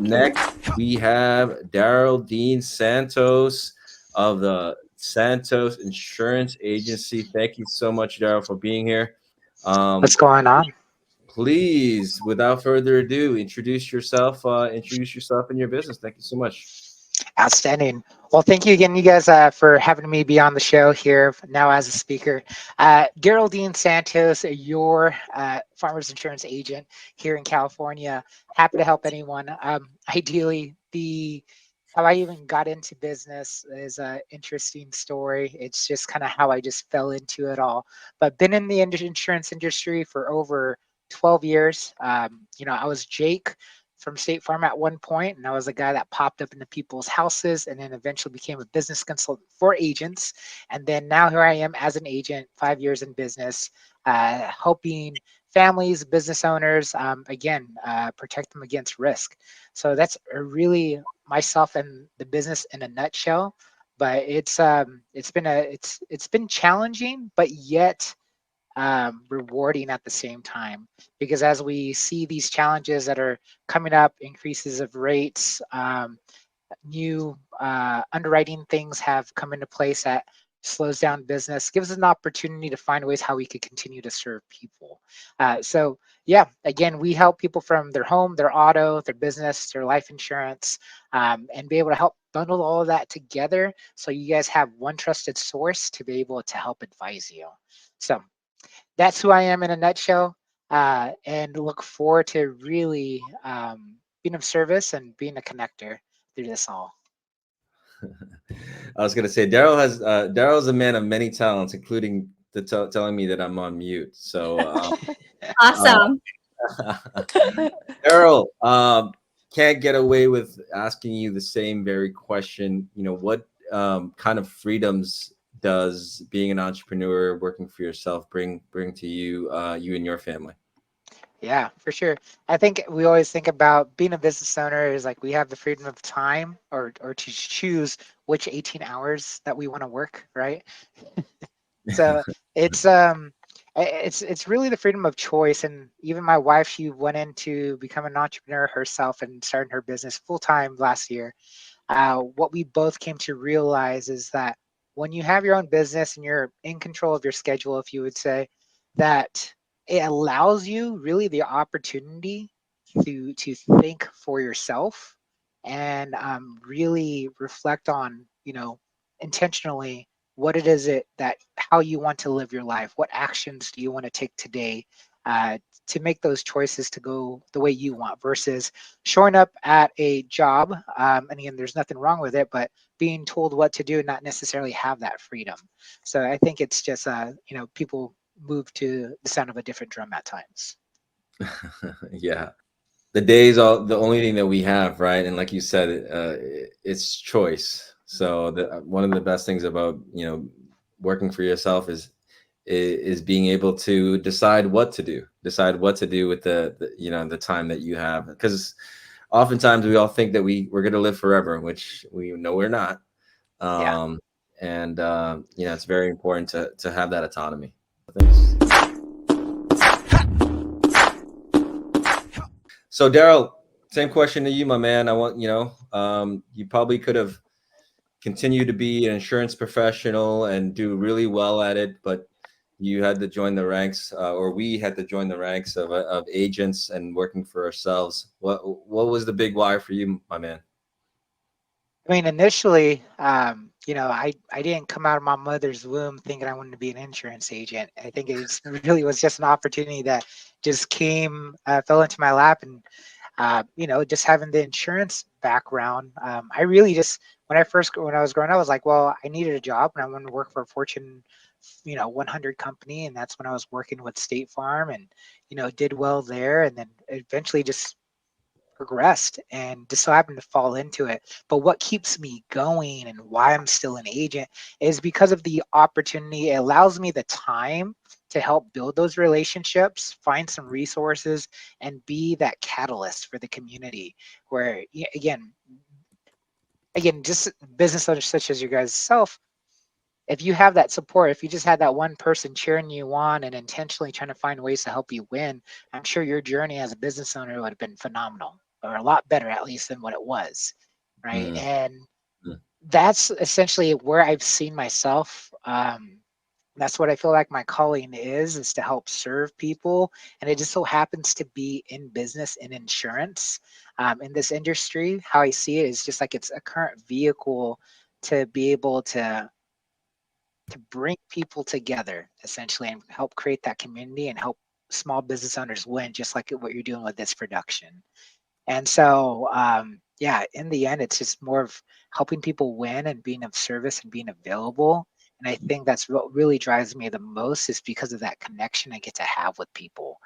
next, we have Daryl Dean Santos of the Santos Insurance Agency. Thank you so much, Daryl, for being here. What's going on? Please, without further ado, introduce yourself. Introduce yourself and your business. Thank you so much. Outstanding. Well, thank you again, you guys, for having me be on the show here now as a speaker. Daryl Dean Santos, your farmers insurance agent here in California. Happy to help anyone. Ideally, how I even got into business is an interesting story. It's just kind of how I just fell into it all. But been in the insurance industry for over 12 years. I was Jake from State Farm at one point, and I was the guy that popped up into people's houses and then eventually became a business consultant for agents. And then now here I am as an agent, 5 years in business, helping families, business owners, protect them against risk. So that's really myself and the business in a nutshell. But it's been challenging, but yet rewarding at the same time, because as we see these challenges that are coming up, increases of rates, new underwriting things have come into place that slows down business, gives us an opportunity to find ways how we could continue to serve people. So yeah, again, we help people from their home, their auto, their business, their life insurance, and be able to help bundle all of that together so you guys have one trusted source to be able to help advise you. So that's who I am in a nutshell, and look forward to really being of service and being a connector through this all. I was gonna say Daryl's a man of many talents, including telling me that I'm on mute. So Awesome. Daryl, can't get away with asking you the same very question. What kind of freedoms does being an entrepreneur, working for yourself, bring to you, you and your family? Yeah, for sure. I think we always think about being a business owner is like we have the freedom of time or to choose which 18 hours that we want to work, right? So it's really the freedom of choice. And even my wife, she went into becoming an entrepreneur herself and starting her business full time last year. What we both came to realize is that when you have your own business and you're in control of your schedule, if you would say, that it allows you really the opportunity to think for yourself and really reflect on, intentionally what it is that how you want to live your life. What actions do you want to take today to make those choices to go the way you want versus showing up at a job. And again, there's nothing wrong with it, but being told what to do and not necessarily have that freedom. So I think it's just, people move to the sound of a different drum at times. Yeah. The day is all the only thing that we have, right? And like you said, it's choice. So one of the best things about working for yourself is being able to decide what to do with the time that you have. Because oftentimes we all think that we're going to live forever, which we know we're not. Yeah. And it's very important to have that autonomy. Thanks. So Daryl, same question to you, my man. I want, you probably could have continued to be an insurance professional and do really well at it, but you had to join the ranks, or we had to join the ranks of agents and working for ourselves. What was the big why for you, my man? I mean, initially, I didn't come out of my mother's womb thinking I wanted to be an insurance agent. I think it really was just an opportunity that just fell into my lap. And, just having the insurance background, I really just, when I was growing up, I was like, well, I needed a job and I wanted to work for a Fortune, 100 company. And that's when I was working with State Farm and, did well there. And then eventually just progressed and just so happened to fall into it. But what keeps me going and why I'm still an agent is because of the opportunity. It allows me the time to help build those relationships, find some resources, and be that catalyst for the community. Where again, just business owners such as you guys self, if you have that support, if you just had that one person cheering you on and intentionally trying to find ways to help you win, I'm sure your journey as a business owner would have been phenomenal. or a lot better at least than what it was, right? Mm, And mm, that's essentially where I've seen myself. That's what I feel like my calling is to help serve people. And it just so happens to be in business and insurance. In this industry, how I see it is just like it's a current vehicle to be able to bring people together essentially and help create that community and help small business owners win, just like what you're doing with this production. And so, yeah, in the end, it's just more of helping people win and being of service and being available. And I think that's what really drives me the most is because of that connection I get to have with people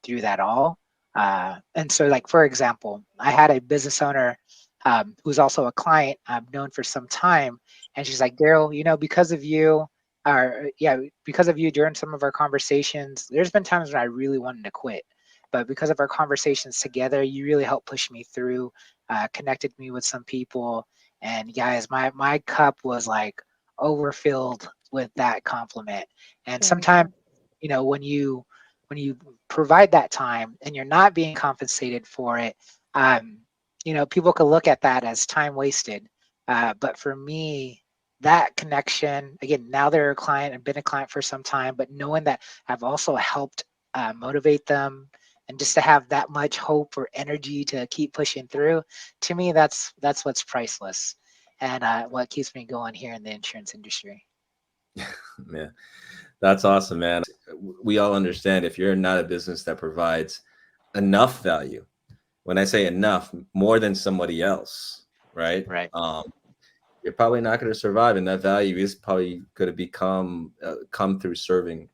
through that all. And so, like, for example, I had a business owner who's also a client I've known for some time. And she's like, Daryl, because of you, or yeah, because of you during some of our conversations, there's been times when I really wanted to quit, but because of our conversations together, you really helped push me through, connected me with some people. And guys, my cup was like overfilled with that compliment. And Very sometimes, good. when you provide that time and you're not being compensated for it, um, people can look at that as time wasted. But for me, that connection, again, now they're a client, I've been a client for some time, but knowing that I've also helped motivate them and just to have that much hope or energy to keep pushing through, to me, that's what's priceless and what keeps me going here in the insurance industry. man, that's awesome, man. We all understand if you're not a business that provides enough value, when I say enough, more than somebody else, right? Right. You're probably not going to survive, and that value is probably going to come through serving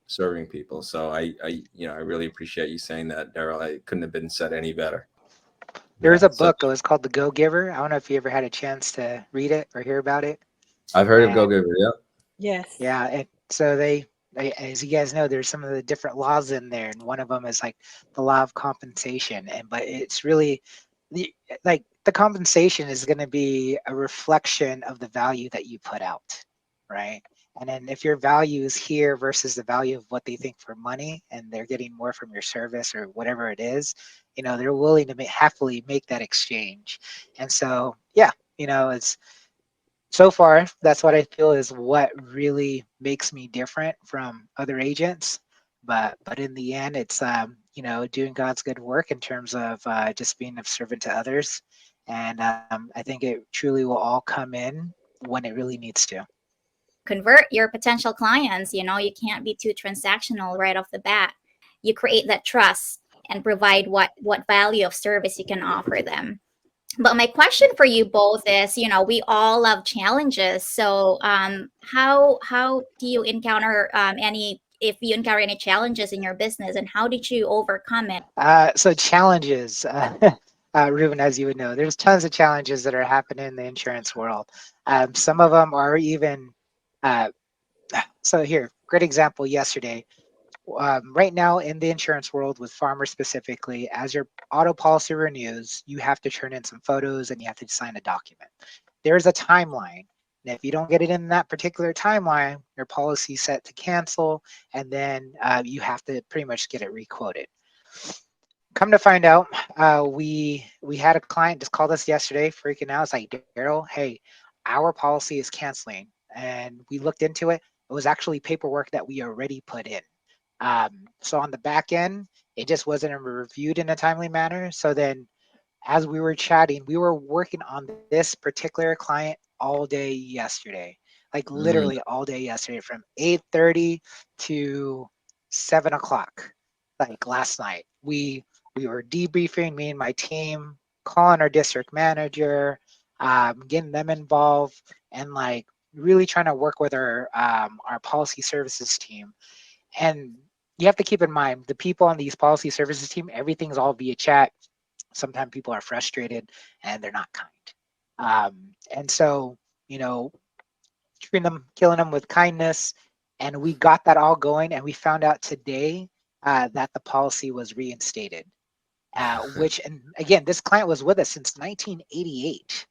people. So I really appreciate you saying that, Daryl. I couldn't have been said any better. There's Yeah. a So book. It was called The Go Giver. I don't know if you ever had a chance to read it or hear about it. I've heard of And Go Giver. Yeah. Yes. yeah, and so as you guys know, there's some of the different laws in there, and one of them is like the law of compensation. And but it's really the like the compensation is going to be a reflection of the value that you put out, right? And then if your value is here versus the value of what they think for money, and they're getting more from your service or whatever it is, they're willing to happily make that exchange. And so, yeah, it's so far, that's what I feel is what really makes me different from other agents. But in the end, it's doing God's good work in terms of just being a servant to others, and I think it truly will all come in when it really needs to. Convert your potential clients. You can't be too transactional right off the bat. You create that trust and provide what value of service you can offer them. But my question for you both is, we all have challenges. So, how do you encounter any if you encounter any challenges in your business, and how did you overcome it? So challenges, Ruben, as you would know, there's tons of challenges that are happening in the insurance world. Some of them are even uh, so here, great example yesterday. Right now in the insurance world with farmers specifically, as your auto policy renews, you have to turn in some photos and you have to sign a document. There's a timeline. And if you don't get it in that particular timeline, your policy is set to cancel, and then you have to pretty much get it requoted. Come to find out, we had a client just called us yesterday, freaking out. It's like, Daryl, hey, our policy is canceling, and we looked into it. It was actually paperwork that we already put in. So on the back end, it just wasn't reviewed in a timely manner. So then, as we were chatting, we were working on this particular client all day yesterday, like Mm, literally all day yesterday, from 8:30 to 7 o'clock, like last night. We were debriefing, me and my team, calling our district manager, getting them involved, and like really trying to work with our policy services team. And you have to keep in mind the people on these policy services team, everything's all via chat. Sometimes people are frustrated and they're not kind. And so, you know, treating them, killing them with kindness. And we got that all going. And we found out today that the policy was reinstated, which, and again, this client was with us since 1988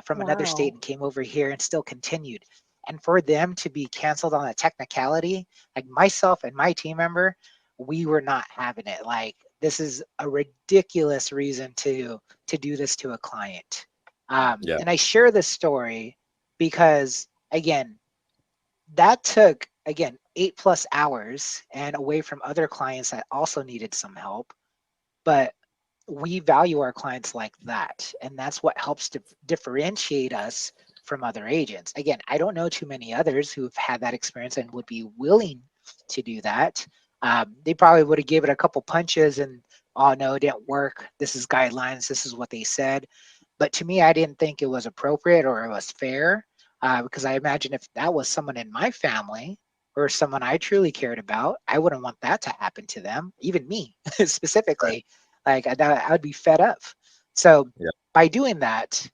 from another state Wow. and came over here and still continued. And for them to be canceled on a technicality, like myself and my team member, we were not having it. Like this is a ridiculous reason to do this to a client. Yeah. And I share this story because, again, that took, again, 8+ hours and away from other clients that also needed some help. But we value our clients like that. And that's what helps to differentiate us from other agents. Again, I don't know too many others who've had that experience and would be willing to do that. They probably would have given it a couple punches and, oh, no, it didn't work. This is guidelines. This is what they said. But to me, I didn't think it was appropriate or it was fair, because I imagine if that was someone in my family or someone I truly cared about, I wouldn't want that to happen to them, even me specifically. Like I would be fed up. So Yeah. by doing that,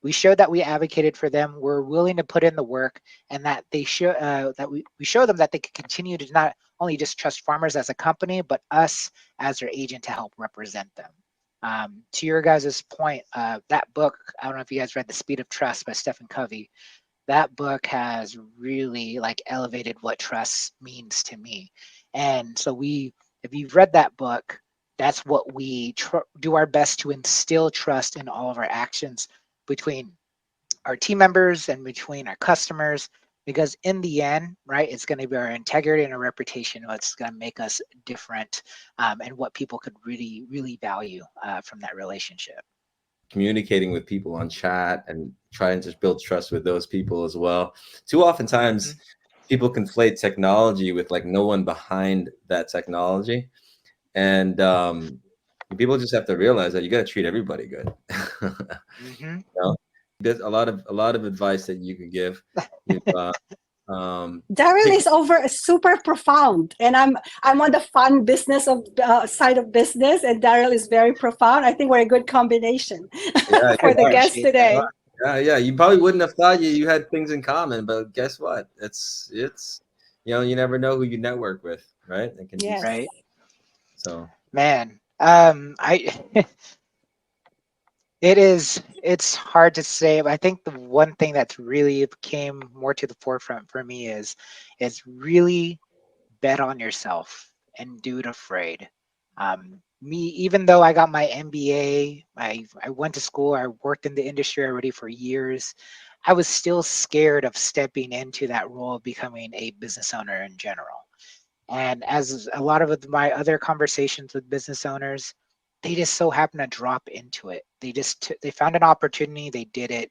we showed that we advocated for them. We're willing to put in the work, and that they show that we show them that they can continue to not only just trust farmers as a company, but us as their agent to help represent them. To your guys' point, that book, I don't know if you guys read The Speed of Trust by Stephen Covey. That book has really like elevated what trust means to me. And so if you've read that book, that's what we do our best to instill trust in all of our actions between our team members and between our customers, because in the end, right, it's going to be our integrity and our reputation what's going to make us different, and what people could really, really value from that relationship. Communicating with people on chat and trying to build trust with those people as well. Too oftentimes people conflate technology with like no one behind that technology. And people just have to realize that you got to treat everybody good. Mm-hmm. You know? There's a lot of advice that you can give. You've, Daryl take, is super profound, and I'm on the fun business of side of business, and Daryl is very profound. I think we're a good combination yeah, for the you guest Appreciate that. today. are. Yeah. You probably wouldn't have thought you had things in common, but guess what? It's you never know who you network with, right? It can be Yes. Right, so. man. I it's hard to say, but I think the one thing that's really came more to the forefront for me is really bet on yourself and do it afraid. Me, even though I got my MBA, I went to school, I worked in the industry already for years, I was still scared of stepping into that role of becoming a business owner in general. And as a lot of my other conversations with business owners, they just so happen to drop into it. They found an opportunity, they did it.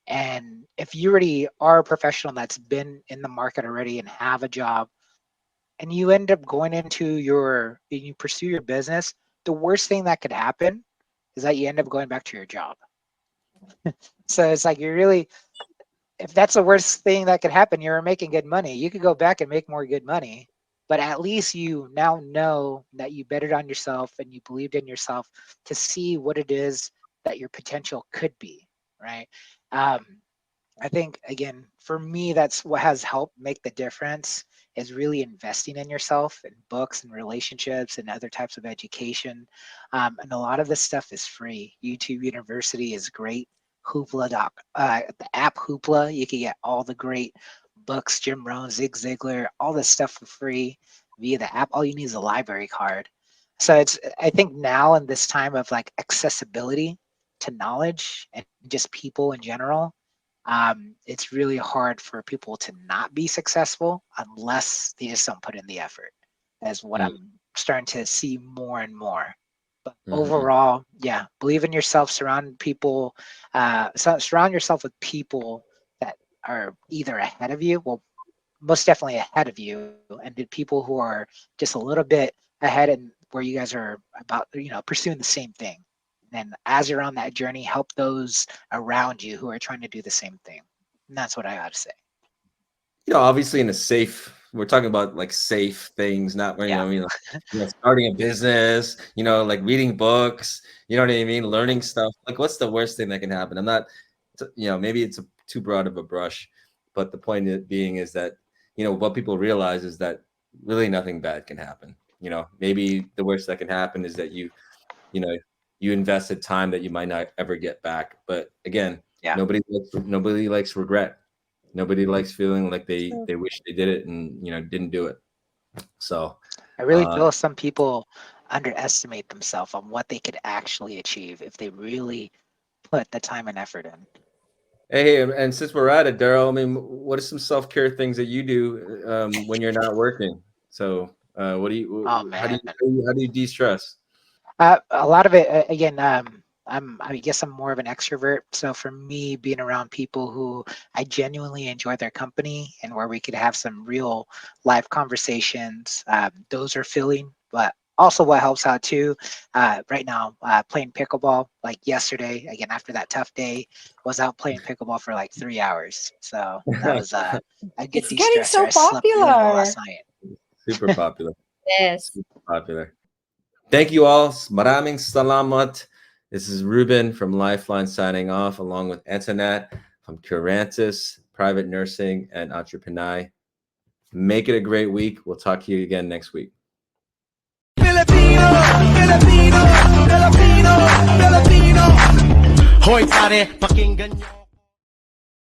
And if you already are a professional that's been in the market already and have a job, and you end up going into you pursue your business, the worst thing that could happen is that you end up going back to your job. So it's like if that's the worst thing that could happen, you're making good money. You could go back and make more good money, but at least you now know that you betted on yourself and you believed in yourself to see what it is that your potential could be, right? Um, I think, again, for me, that's what has helped make the difference is really investing in yourself in books and relationships and other types of education. And a lot of this stuff is free. YouTube University is great. The app Hoopla, you can get all the great books, Jim Rohn, Zig Ziglar, all this stuff for free via the app. All you need is a library card. So I think now in this time of like accessibility to knowledge and just people in general, it's really hard for people to not be successful unless they just don't put in the effort. That's what Mm, I'm starting to see more and more. But mhm. overall, yeah, believe in yourself. Surround yourself with people that are either ahead of you, well, most definitely ahead of you, and the people who are just a little bit ahead and where you guys are about, pursuing the same thing. And as you're on that journey, help those around you who are trying to do the same thing. And that's what I got to say. Obviously in a safe, we're talking about like safe things, not where, Yeah. I mean, like, starting a business, like reading books, you know what I mean? Learning stuff. Like, what's the worst thing that can happen? I'm not, maybe it's too broad of a brush, but the point being is that, what people realize is that really nothing bad can happen. Maybe the worst that can happen is that you know, you invested time that you might not ever get back. But again, Yeah. nobody likes regret. Nobody likes feeling like they True. they wish they did it and didn't do it. So I really feel some people underestimate themselves on what they could actually achieve if they really put the time and effort in. Hey, and since we're at it, Daryl, I mean, what are some self-care things that you do when you're not working? So, what do you? Oh How do man. you? How do you de-stress? A lot of it, again, I guess I'm more of an extrovert. So for me, being around people who I genuinely enjoy their company and where we could have some real live conversations, those are filling. But also, what helps out too, right now, playing pickleball. Like yesterday, again after that tough day, was out playing pickleball for like 3 hours. So that was a good It's getting de-stressor. so I slept really well popular. last night. Super popular. Yes. Super popular. Thank you all. Maraming salamat. This is Ruben from Lifeline signing off, along with Antoinette from Curantis, Private Nursing, and Entrepreneur. Make it a great week. We'll talk to you again next week. Filipino, Filipino, Filipino, Filipino. Hoy pare, pakinggan nyo.